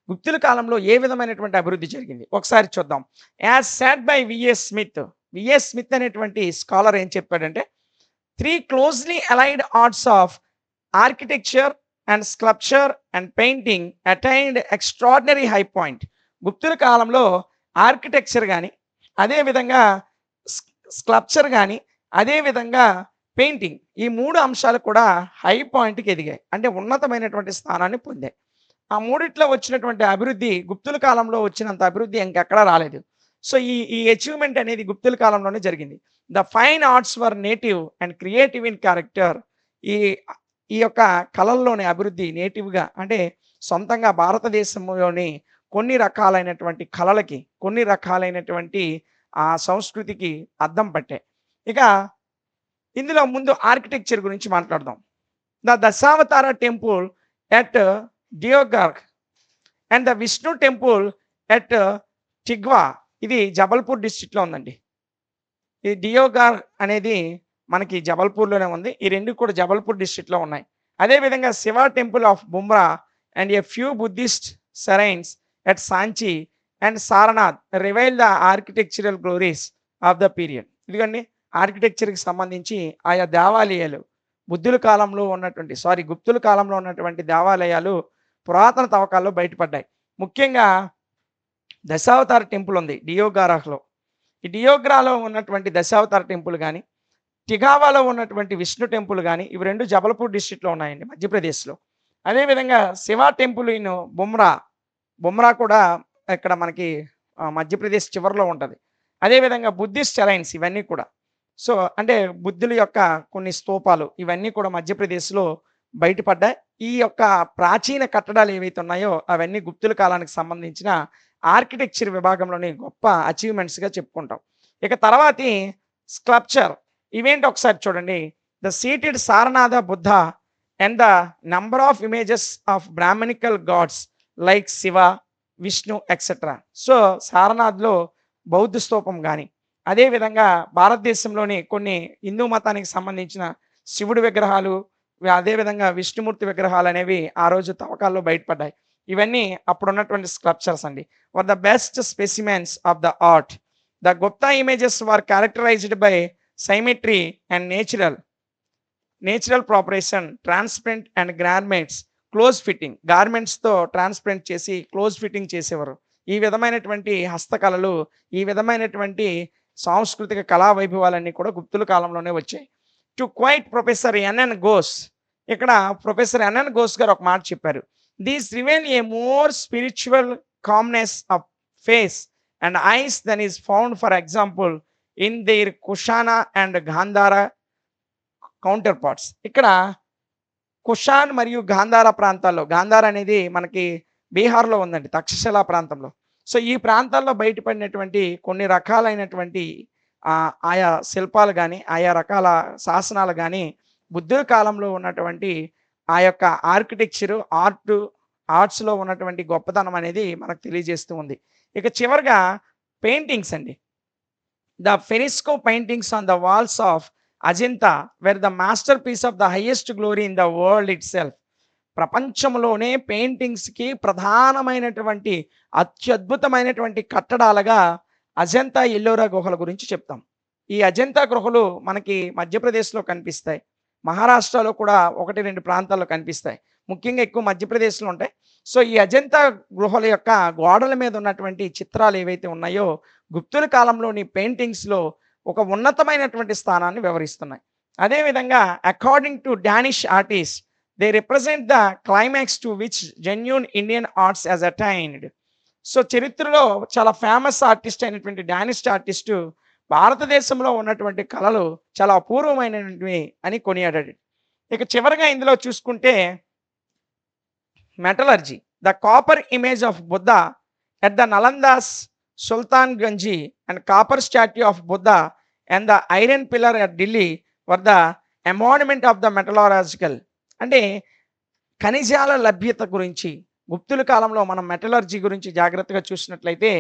గుప్తుల కాలంలో ఏ విధమైనటువంటి అభివృద్ధి జరిగింది ఒకసారి చూద్దాం. As said by V S Smith. V S Smith అనేటువంటి స్కాలర్ ఏం చెప్పాడంటే 3 closely allied arts of architecture and sculpture and painting attained extraordinary high point. గుప్తుల కాలంలో ఆర్కిటెక్చర్ కానీ, అదేవిధంగా స్కల్ప్చర్ కానీ, అదేవిధంగా పెయింటింగ్, ఈ 3 అంశాలు కూడా హై పాయింట్కి ఎదిగాయి. అంటే ఉన్నతమైనటువంటి స్థానాన్ని పొందాయి. ఆ మూడిట్లో వచ్చినటువంటి అభివృద్ధి గుప్తుల కాలంలో వచ్చినంత అభివృద్ధి ఇంకెక్కడా రాలేదు. సో ఈ ఈ అచీవ్మెంట్ అనేది గుప్తుల కాలంలోనే జరిగింది. The fine arts were native and creative in character. ఈ ఈ యొక్క కళల్లోని అభివృద్ధి నేటివ్గా అంటే సొంతంగా భారతదేశంలోని కొన్ని రకాలైనటువంటి కళలకి, కొన్ని రకాలైనటువంటి ఆ సంస్కృతికి అద్దం పట్టాయి. ఇక ఇందులో ముందు ఆర్కిటెక్చర్ గురించి మాట్లాడదాం. The Dashavatara temple at Deogarh and the Vishnu temple at Tigawa. ఇది జబల్పూర్ డిస్ట్రిక్ట్లో ఉందండి. ఈ డియోగార్ అనేది మనకి జబల్పూర్లోనే ఉంది. ఈ రెండు కూడా జబల్పూర్ డిస్ట్రిక్ట్లో ఉన్నాయి. అదేవిధంగా Shiva temple of Bhumara and a few Buddhist shrines at Sanchi and Sarnath reveal the architectural glories of the period. ఇదిగోండి ఆర్కిటెక్చర్కి సంబంధించి ఆయా దేవాలయాలు గుప్తుల కాలంలో ఉన్నటువంటి దేవాలయాలు పురాతన తవ్వకాల్లో బయటపడ్డాయి. ముఖ్యంగా దశావతార టెంపుల్ ఉంది డియోగారాలో. ఈ డియోగ్రాలో ఉన్నటువంటి దశావతార టెంపుల్ కానీ, టిగావాలో ఉన్నటువంటి విష్ణు టెంపుల్ కానీ, ఇవి రెండు జబల్పూర్ డిస్ట్రిక్ట్లో ఉన్నాయండి, మధ్యప్రదేశ్లో. అదేవిధంగా శివ టెంపుల్ ఇన్ బుమ్రా కూడా ఇక్కడ మనకి మధ్యప్రదేశ్ చివరిలో ఉంటుంది. అదేవిధంగా బుద్ధిస్ట్ సెరైన్స్ ఇవన్నీ కూడా. సో అంటే బుద్ధుల యొక్క కొన్ని స్తూపాలు ఇవన్నీ కూడా మధ్యప్రదేశ్లో బయటపడ్డాయి. ఈ యొక్క ప్రాచీన కట్టడాలు ఏవైతే ఉన్నాయో అవన్నీ గుప్తుల కాలానికి సంబంధించిన ఆర్కిటెక్చర్ విభాగంలోని గొప్ప అచీవ్మెంట్స్గా చెప్పుకుంటాం. ఇక తర్వాతి స్కల్ప్చర్ ఇవేంటి ఒకసారి చూడండి. The seated Sarnath Buddha and the number of images of Brahmanical gods like Shiva, Vishnu etcetera. So సారనాథ్లో బౌద్ధ స్తూపం కానీ, అదేవిధంగా భారతదేశంలోని కొన్ని హిందూ మతానికి సంబంధించిన శివుడి విగ్రహాలు, అదేవిధంగా విష్ణుమూర్తి విగ్రహాలు అనేవి ఆ రోజు తవ్వకాల్లో బయటపడ్డాయి. ఇవన్నీ అప్పుడున్నటువంటి స్కల్ప్చర్స్ అండి. Were the best specimens of the art. The Gupta images were characterized by symmetry and natural proportion, transparent and garments close fitting. గార్మెంట్స్తో ట్రాన్స్పరెంట్ చేసి క్లోజ్ ఫిట్టింగ్ చేసేవారు. ఈ విధమైనటువంటి హస్తకళలు, ఈ విధమైనటువంటి సాంస్కృతిక కళా వైభవాలన్నీ కూడా గుప్తుల కాలంలోనే వచ్చాయి. To quote professor N N Ghosh. ఇక్కడ ప్రొఫెసర్ ఎన్ఎన్ ఘోష్ గారు ఒక మాట చెప్పారు. These reveal a more spiritual calmness of face and eyes than is found for example in their Kushana and Gandhara counterparts. ఇక్కడ కుషాన్ మరియు గాంధార ప్రాంతాల్లో, గాంధార అనేది మనకి బీహార్లో ఉందండి, తక్షశిలా ప్రాంతంలో. సో ఈ ప్రాంతాల్లో బయటపడినటువంటి కొన్ని రకాలైనటువంటి ఆయా శిల్పాలు కానీ, ఆయా రకాల శాసనాలు కానీ బుద్ధుల కాలంలో ఉన్నటువంటి ఆ యొక్క ఆర్కిటెక్చరు, ఆర్ట్స్లో ఉన్నటువంటి గొప్పతనం అనేది మనకు తెలియజేస్తూ ఉంది. ఇక చివరిగా పెయింటింగ్స్ అండి. The fresco paintings on the walls of Ajanta were the masterpiece of the highest glory in the world itself. ప్రపంచంలోనే పెయింటింగ్స్‌కి ప్రధానమైనటువంటి అత్యద్భుతమైనటువంటి కట్టడాలుగా అజంతా, ఎల్లోరా గుహల గురించి చెప్తాం. ఈ అజంతా గుహలు మనకి మధ్యప్రదేశ్‌లో కనిపిస్తాయి. మహారాష్ట్రలో కూడా 1, 2 ప్రాంతాల్లో కనిపిస్తాయి. ముఖ్యంగా ఎక్కువ మధ్యప్రదేశ్‌లో ఉంటాయి. సో, ఈ అజంతా గుహల యొక్క గోడల మీద ఉన్నటువంటి చిత్రాలు ఏవైతే ఉన్నాయో, గుప్తుల కాలంలోని పెయింటింగ్స్‌లో ఒక ఉన్నతమైనటువంటి స్థానాన్ని వివరిస్తున్నాయి. అదేవిధంగా according to Danish artist they represent the climax to which genuine Indian arts has attained. So, చరిత్రలో చాలా ఫేమస్ ఆర్టిస్ట్ అయినటువంటి డానిష్ ఆర్టిస్టు భారతదేశంలో ఉన్నటువంటి కళలు చాలా అపూర్వమైనటువంటివి అని కొనియాడాడు. ఇక చివరగా ఇందులో చూసుకుంటే metallurgy, the copper image of Buddha at the Nalanda's Sultanganj and copper statue of Buddha and the iron pillar at Delhi were the monument of the metallurgical. అంటే ఖనిజాల లభ్యత గురించి గుప్తుల కాలంలో మనం మెటలర్జీ గురించి జాగ్రత్తగా చూసినట్లయితే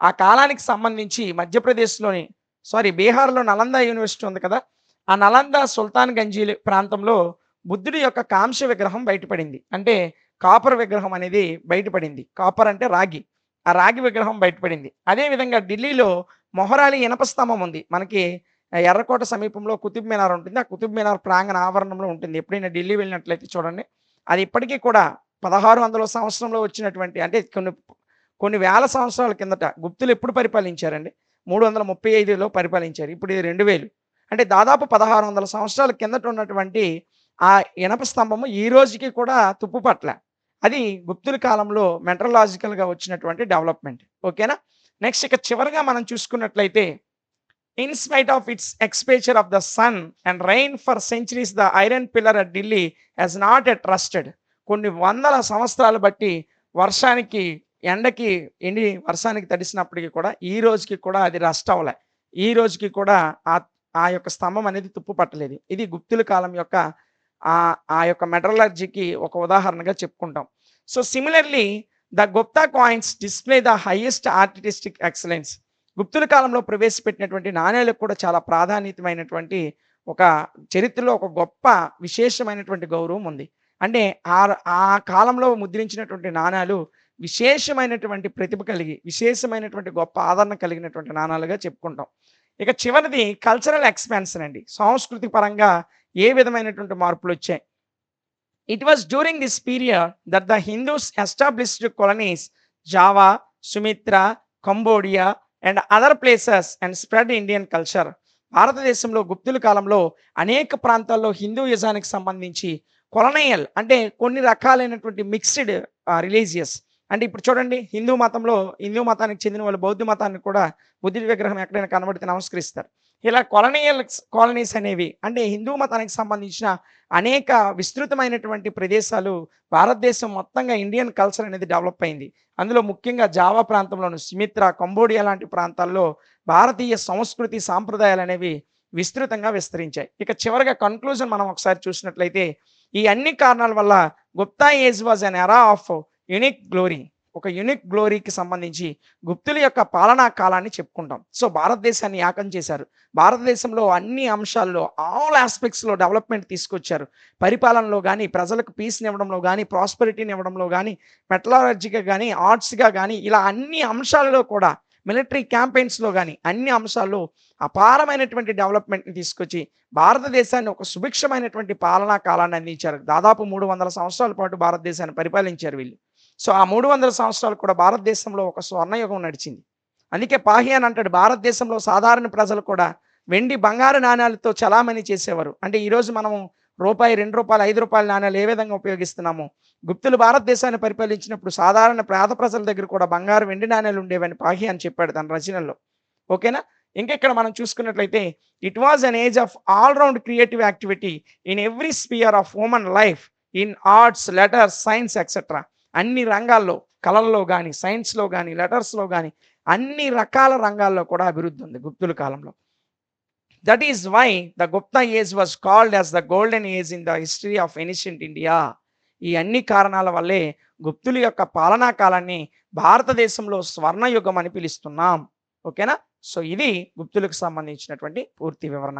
ఆ కాలానికి సంబంధించి మధ్యప్రదేశ్లోని బీహార్లో నలంద యూనివర్సిటీ ఉంది కదా, ఆ నలంద సుల్తాన్ గంజీ ప్రాంతంలో బుద్ధుడి యొక్క కాంస్య విగ్రహం బయటపడింది. అంటే కాపర్ విగ్రహం అనేది బయటపడింది. కాపర్ అంటే రాగి. ఆ రాగి విగ్రహం బయటపడింది. అదేవిధంగా ఢిల్లీలో మొహరాలి ఇనప స్తంభం ఉంది. మనకి ఎర్రకోట సమీపంలో కుతుబ్ మినార్ ఉంటుంది. ఆ కుతుబ్ మినార్ ప్రాంగణ ఆవరణంలో ఉంటుంది. ఎప్పుడైనా ఢిల్లీ వెళ్ళినట్లయితే చూడండి. అది ఇప్పటికీ కూడా 1600 సంవత్సరంలో వచ్చినటువంటి, అంటే కొన్ని కొన్ని వేల సంవత్సరాల కిందట గుప్తులు ఎప్పుడు పరిపాలించారండి? 335లో పరిపాలించారు. ఇప్పుడు ఇది 2000. అంటే దాదాపు 1600 సంవత్సరాల కిందట ఉన్నటువంటి ఆ ఇనప స్తంభము ఈ రోజుకి కూడా తుప్పుపట్ల. అది గుప్తుల కాలంలో మెటలాజికల్‌గా వచ్చినటువంటి డెవలప్‌మెంట్. ఓకేనా? నెక్స్ట్ ఇక చివరగా మనం చూసుకున్నట్లయితే in spite of its exposure of the sun and rain for centuries the iron pillar at Delhi has not yet rusted. కొన్ని వందల సంవత్సరాలు బట్టి వర్షానికి, ఎండకి ఎండి వర్షానికి తడిసినప్పటికి కూడా ఈ రోజుకి కూడా అది రస్ట్ అవ్వలే. ఈ రోజుకి కూడా ఆ ఆ యొక్క స్తంభం అనేది తుప్పు పట్టలేదు. ఇది గుప్తుల కాలం యొక్క ఆ యొక్క మెటలర్జీకి ఒక ఉదాహరణగా చెప్పుకుంటాం. So, similarly the Gupta coins display the highest artistic excellence. గుప్తుల కాలంలో ప్రవేశపెట్టినటువంటి నాణేలకు కూడా చాలా ప్రాధాన్యతమైనటువంటి ఒక చరిత్రలో ఒక గొప్ప విశేషమైనటువంటి గౌరవం ఉంది. అంటే ఆ కాలంలో ముద్రించినటువంటి నాణాలు విశేషమైనటువంటి ప్రతిభ కలిగి, విశేషమైనటువంటి గొప్ప ఆదరణ కలిగినటువంటి నాణాలుగా చెప్పుకుంటాం. ఇక చివరిది కల్చరల్ ఎక్స్‌పాన్షన్ అండి. సాంస్కృతిక పరంగా ఏ విధమైనటువంటి మార్పులొచ్చాయి? It was during this period that the Hindus established colonies Java, Sumatra, Cambodia and other places and spread Indian culture. భారతదేశంలో గుప్తుల కాలంలో అనేక ప్రాంతాల్లో హిందూయిజానికి సంబంధించి కొలనైయల్, అంటే కొన్ని రకాలైనటువంటి మిక్స్డ్ రిలీజియస్, అంటే ఇప్పుడు చూడండి హిందూ మతానికి చెందిన వాళ్ళు బౌద్ధ మతానికి కూడా బుద్ధుడి విగ్రహం ఎక్కడైనా కనబడితే నమస్కరిస్తారు. ఇలా కాలనీస్ అనేవి, అంటే హిందూ మతానికి సంబంధించిన అనేక విస్తృతమైనటువంటి ప్రదేశాలు భారతదేశం మొత్తంగా ఇండియన్ కల్చర్ అనేది డెవలప్ అయింది. అందులో ముఖ్యంగా జావా ప్రాంతంలోను, సుమిత్రా, కంబోడియా లాంటి ప్రాంతాల్లో భారతీయ సంస్కృతి సాంప్రదాయాలు అనేవి విస్తృతంగా విస్తరించాయి. ఇక చివరగా కన్క్లూజన్ మనం ఒకసారి చూసినట్లయితే ఈ అన్ని కారణాల వల్ల Gupta age was an era of unique glory. ఒక యునిక్ గ్లోరీకి సంబంధించి గుప్తుల యొక్క పాలనా కాలాన్ని చెప్పుకుంటాం. సో, భారతదేశాన్ని ఏకం చేశారు. భారతదేశంలో అన్ని అంశాల్లో, ఆల్ ఆస్పెక్ట్స్‌లో డెవలప్‌మెంట్ తీసుకొచ్చారు. పరిపాలనలో గాని, ప్రజలకు పీస్‌నివ్వడంలో గాని, ప్రాస్పెరిటీనివ్వడంలో గాని, మెటలర్జీగా గాని, ఆర్ట్స్‌గా గాని, ఇలా అన్ని అంశాలలో కూడా, మిలిటరీ క్యాంపెయిన్స్‌లో గాని, అన్ని అంశాల్లో అపారమైనటువంటి డెవలప్‌మెంట్‌ని తీసుకొచ్చి భారతదేశాన్ని ఒక సుభిక్షమైనటువంటి పాలనా కాలాన్ని అందించారు. దాదాపు 300 సంవత్సరాల పాటు భారతదేశాన్ని పరిపాలించారు వీళ్ళు. సో, ఆ 300 సంవత్సరాలు కూడా భారతదేశంలో ఒక స్వర్ణయుగం నడిచింది. అందుకే పాహియన్ అంటాడు, భారతదేశంలో సాధారణ ప్రజలు కూడా వెండి, బంగారు నాణేలతో చలామణి చేసేవారు. అంటే ఈరోజు మనం రూపాయి, రూ. 2, రూ. 5 నాణేలు ఏ విధంగా ఉపయోగిస్తున్నామో, గుప్తులు భారతదేశాన్ని పరిపాలించినప్పుడు సాధారణ పేద ప్రజల దగ్గర కూడా బంగారు, వెండి నాణేలు ఉండేవని పాహియన్ చెప్పాడు తన రచనల్లో. ఓకేనా? ఇంకెక్కడ మనం చూసుకున్నట్లయితే it was an age of all round creative activity in every spear of human life, in arts, letters, science etcetera. అన్ని రంగాల్లో, కళల్లో గాని, సైన్స్‌లో గాని, లెటర్స్‌లో గాని, అన్ని రకాల రంగాల్లో కూడా అభివృద్ధి ఉంది గుప్తుల కాలంలో. That is why the Gupta age was called as the golden age in the history of ancient India. ఈ అన్ని కారణాల వల్లే గుప్తుల యొక్క పాలనా కాలాన్ని భారతదేశంలో స్వర్ణయుగం అని పిలుస్తున్నాం. ఓకేనా? సో, ఇది గుప్తులకు సంబంధించినటువంటి పూర్తి వివరణ.